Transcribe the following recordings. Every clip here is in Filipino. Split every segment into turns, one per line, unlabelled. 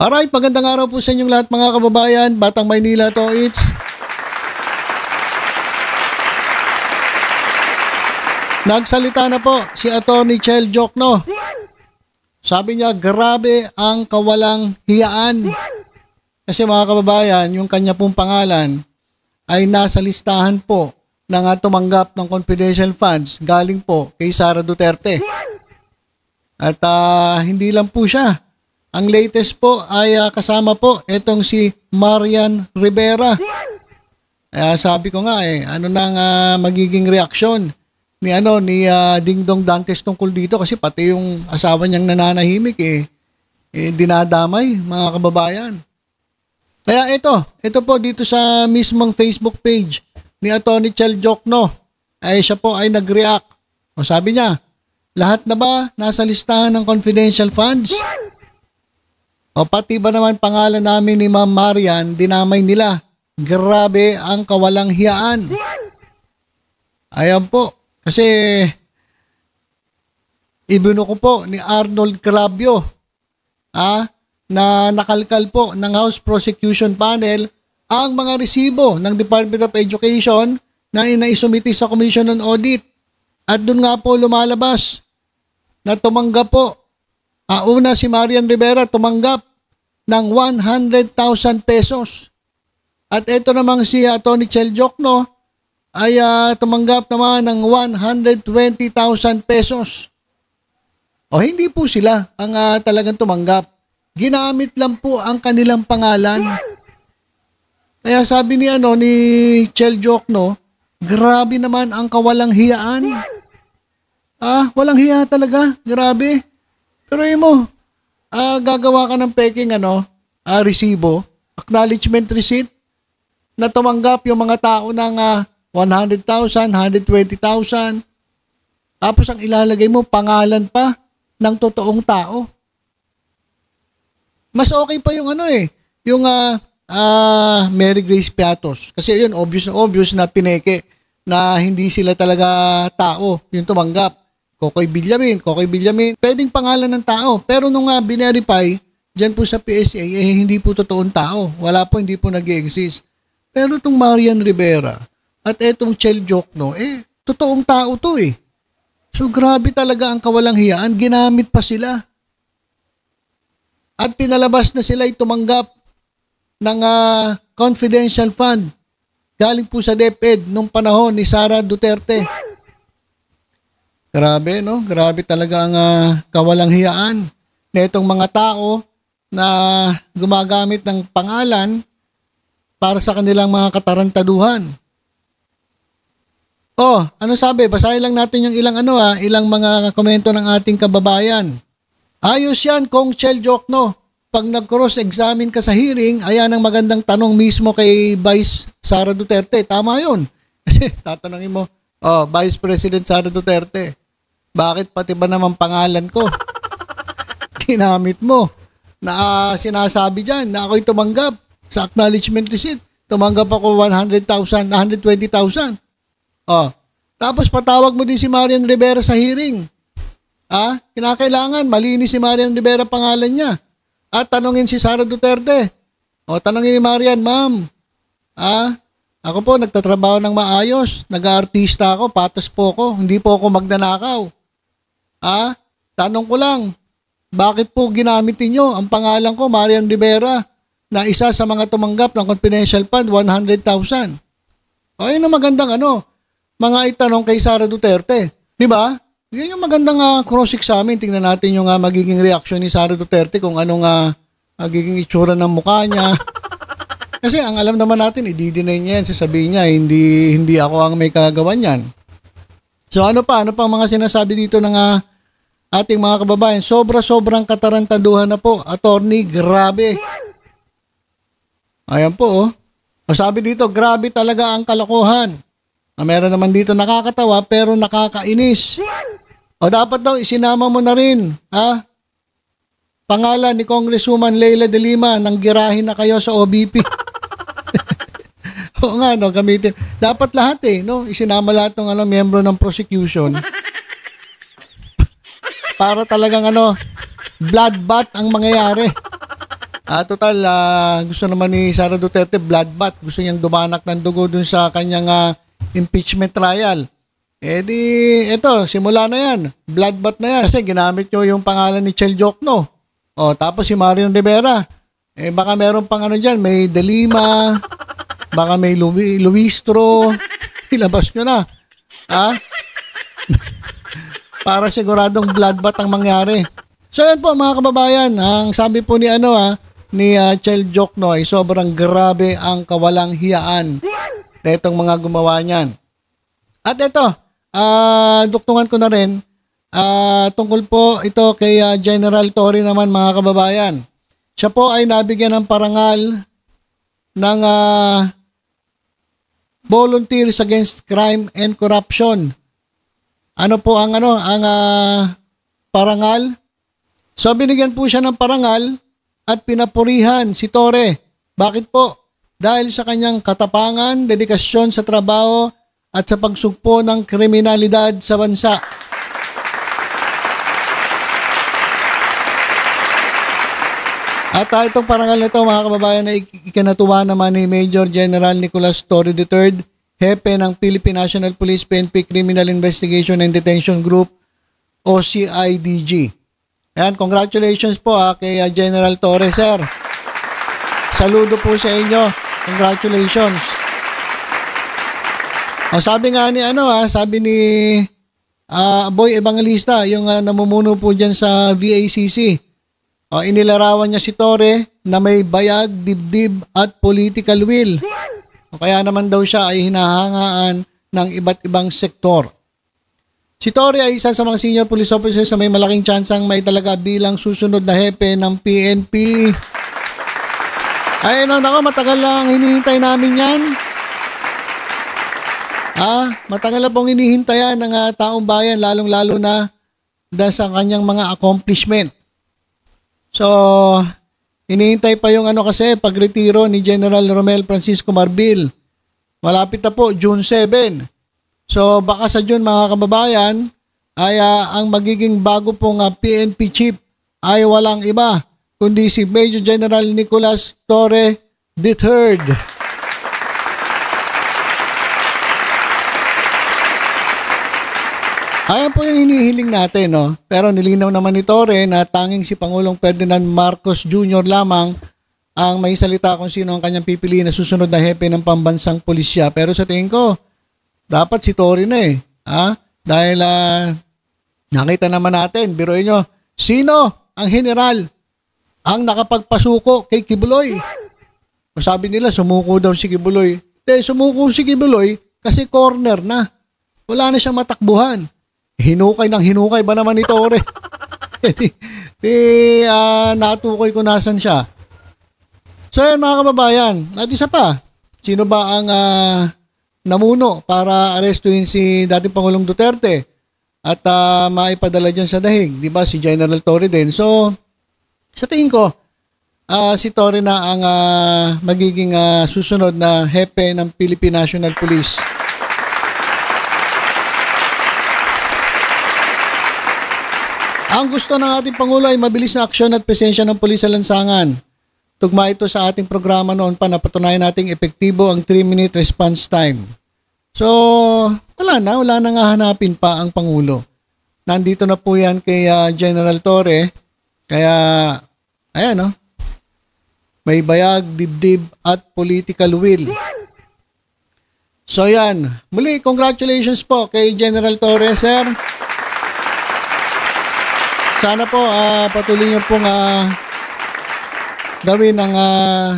Alright, magandang araw po sa inyong lahat mga kababayan. Batang Maynila to, it's nagsalita na po si Atty. Chel Jokno. Sabi niya, grabe ang kawalang hiyaan. Kasi mga kababayan, yung kanya pong pangalan ay nasa listahan po ng tumanggap ng confidential funds galing po kay Sara Duterte. At hindi lang po siya. Ang latest po ay kasama po itong si Marian Rivera. Sabi ko nga ano nang magiging reaksyon ni Dingdong Dantes tungkol dito kasi pati yung asawa niyang nananahimik dinadamay mga kababayan. Kaya ito po dito sa mismong Facebook page ni Atty. Chel Jokno ay siya po ay nag-react. O sabi niya, lahat na ba nasa listahan ng confidential funds? O pati ba naman pangalan namin ni Ma'am Marian, dinamay nila. Grabe ang kawalang hiyaan. Ayan po. Kasi ibinuko po ni Arnold Calabio na nakalkal po ng House Prosecution Panel ang mga resibo ng Department of Education na inaisumiti sa Commission on Audit. At doon nga po lumalabas na tumanggap po. Una si Marian Rivera tumanggap ng 100,000 pesos. At ito namang si Atty. Chel Jokno ay tumanggap naman ng 120,000 pesos. O hindi po sila ang talagang tumanggap. Ginamit lang po ang kanilang pangalan. Kaya sabi ni Chel Jokno, grabe naman ang kawalang hiyaan. Walang hiya talaga. Grabe. Pero mo, gagawa ka ng peking resibo, acknowledgement receipt, na tumanggap yung mga tao ng 100,000, 120,000. Tapos ang ilalagay mo, pangalan pa ng totoong tao. Mas okay pa yung yung Mary Grace Piatos. Kasi yun, obvious na pineke na hindi sila talaga tao yung tumanggap. Kokoy Villamin, pwedeng pangalan ng tao. Pero nung binerify, dyan po sa PSA, hindi po totoong tao. Wala po, hindi po nag-exist. Pero itong Marian Rivera at itong Chel Jokno, totoong tao to So grabe talaga ang kawalang hiyaan, ginamit pa sila. At pinalabas na sila tumanggap ng confidential fund galing po sa DepEd nung panahon ni Sara Duterte. Grabe, no? Grabe talaga ang kawalang hiyaan na itong mga tao na gumagamit ng pangalan para sa kanilang mga katarantaduhan. Ano sabi? Basahin lang natin yung ilang mga komento ng ating kababayan. Ayos yan, Kong Chel Jokno. Pag nag-cross-examine ka sa hearing, ayan ang magandang tanong mismo kay Vice Sara Duterte. Tama yun. Kasi tatanungin mo, Vice President Sara Duterte, bakit pati ba naman pangalan ko ginamit mo na sinasabi dyan na ako'y tumanggap sa acknowledgement receipt. Tumanggap ako 100,000, 120,000. Tapos patawag mo din si Marian Rivera sa hearing. Kinakailangan malinis si Marian Rivera pangalan niya. At tanungin si Sara Duterte. Tanungin ni Marian, ma'am, ako po nagtatrabaho ng maayos, nag-aartista ako, patas po ako, hindi po ako magnanakaw. Tanong ko lang, bakit po ginamit niyo ang pangalan ko, Marian Rivera, na isa sa mga tumanggap ng confidential fund, 100,000? Ayun ang magandang mga itanong kay Sara Duterte. Di ba? Yan yung magandang cross-examine. Tingnan natin yung magiging reaction ni Sara Duterte kung anong magiging itsura ng mukha niya. Kasi ang alam naman natin, i-deny niya yan. Sasabihin niya, hindi ako ang may kagawan yan. So ano pa mga sinasabi dito ng ating mga kababayan? Sobrang katarantaduhan na po. Attorney, grabe. Ayan po. Sabi dito, grabe talaga ang kalokohan. Meron naman dito nakakatawa pero nakakainis. Dapat daw isinama mo na rin. Pangalan ni Congresswoman Leila de Lima nang girahin na kayo sa OBP. Oo nga, gamitin. Dapat lahat isinama lahat ng miyembro ng prosecution. Para talagang bloodbath ang mangyayari. Total, gusto naman ni Sara Duterte bloodbath. Gusto niyang dumanak ng dugo dun sa kanyang impeachment trial. Di, eto, simula na yan. Bloodbath na yan. Kasi ginamit nyo yung pangalan ni Chel Jokno. Tapos si Marion Rivera. Baka meron pang ano dyan, may Delima, baka may Luistro. Ilabas nyo na. Para siguradong bloodbath ang mangyari. So yan po mga kababayan, ang sabi po ni ni Chel Jokno ay sobrang grabe ang kawalang hiyaan na itong mga gumawa niyan. At ito, duktungan ko na rin, tungkol po ito kay General Torre naman mga kababayan. Siya po ay nabigyan ng parangal ng Volunteers Against Crime and Corruption. Ano po ang parangal? So binigyan po siya ng parangal at pinapurihan si Torre. Bakit po? Dahil sa kanyang katapangan, dedikasyon sa trabaho at sa pagsugpo ng kriminalidad sa bansa. At itong parangal na ito mga kababayan na ikinatuwa naman ni Major General Nicolas Torre III, Hepe ng Philippine National Police PNP Criminal Investigation and Detention Group o CIDG. Ayan, congratulations po kay General Torre, sir. Saludo po sa inyo. Congratulations. Sabi nga ni sabi ni Boy Evangelista, yung namumuno po diyan sa VACC. Inilarawan niya si Torre na may bayag, dibdib at political will. Kaya naman daw siya ay hinahangaan ng iba't ibang sektor. Si Torre ay isa sa mga senior police officers na may malaking tsansang may talaga bilang susunod na hepe ng PNP. Ay nako, matagal lang hinihintay namin yan. Matagal na pong hinihintayan ng taong bayan, lalong-lalo na dahil sa kanyang mga accomplishment. So, hinihintay pa yung kasi pagretiro ni General Romel Francisco Marbil. Malapit na po, June 7. So, baka sa June mga kababayan, ay ang magiging bago pong PNP chief ay walang iba, kundi si Major General Nicolas Torre III. Ayan po yung hinihiling natin, no? Pero nilinaw naman ni Torre na tanging si Pangulong Ferdinand Marcos Jr. lamang ang may salita kung sino ang kanyang pipiliin na susunod na hepe ng pambansang pulisya. Pero sa tingin ko, dapat si Torre na Dahil nakita naman natin, biruin nyo, sino ang general ang nakapagpasuko kay Kibuloy? Sabi nila, sumuko daw si Kibuloy. Sumuko si Kibuloy kasi corner na. Wala na siyang matakbuhan. Hinukay ng hinukay ba naman ni Torre? Natukoy ko nasan siya. So yan mga kababayan, at isa pa, sino ba ang namuno para arestuhin si dating Pangulong Duterte at maipadala dyan sa dahig? Diba si General Torre din. So sa tingin ko, si Torre na ang magiging susunod na hepe ng Philippine National Police. Ang gusto ng ating Pangulo ay mabilis na aksyon at presensya ng pulis sa lansangan. Tugma ito sa ating programa noon pa na patunayan nating epektibo ang 3-minute response time. So, wala na nga hanapin pa ang Pangulo. Nandito na po yan kay General Torre. Kaya, ayan may bayag, dibdib at political will. So yan, muli congratulations po kay General Torre, sir. Sana po patuloy niyo pong gawin ng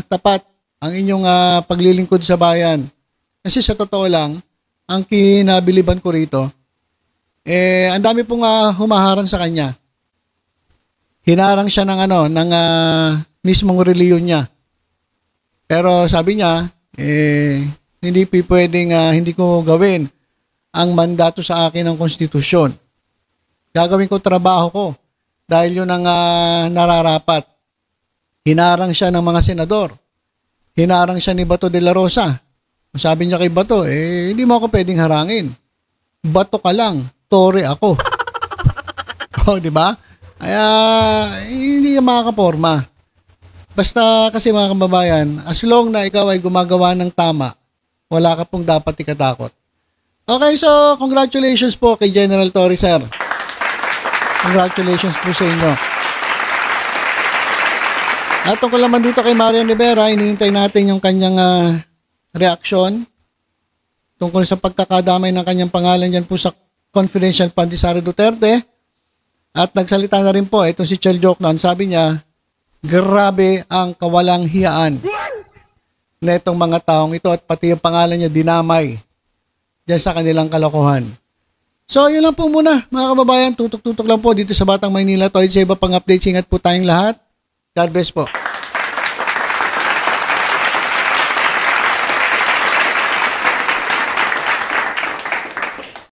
tapat ang inyong paglilingkod sa bayan. Kasi sa totoo lang, ang kinabiliban ko rito, ang dami pong humaharang sa kanya. Hinarang siya ng mismong reliyon niya. Pero sabi niya, hindi pwedeng hindi ko gawin ang mandato sa akin ng konstitusyon. Gagawin ko trabaho ko. Dahil yun ang nararapat. Hinarang siya ng mga senador. Hinarang siya ni Bato de la Rosa. Sabi niya kay Bato, hindi mo ako pwedeng harangin. Bato ka lang, Torre ako. Di ba? Kaya hindi ka makakaporma. Basta kasi mga kababayan, as long na ikaw ay gumagawa ng tama, wala ka pong dapat ikatakot. Okay, so congratulations po kay General Torre, sir. Congratulations po sa inyo. At tungkol naman dito kay Marian Rivera, hinihintay natin yung kanyang reaksyon tungkol sa pagkakadamay ng kanyang pangalan dyan po sa confidential fund ni Sara Duterte. At nagsalita na rin po itong si Chel Jokno. Sabi niya, grabe ang kawalang hiyaan na itong mga taong ito at pati yung pangalan niya dinamay dyan sa kanilang kalokohan. So, yun lang po muna mga kababayan. Tutok-tutok lang po dito sa Batang Maynila. Toy sa iba pang updates. Ingat po tayong lahat. God bless po.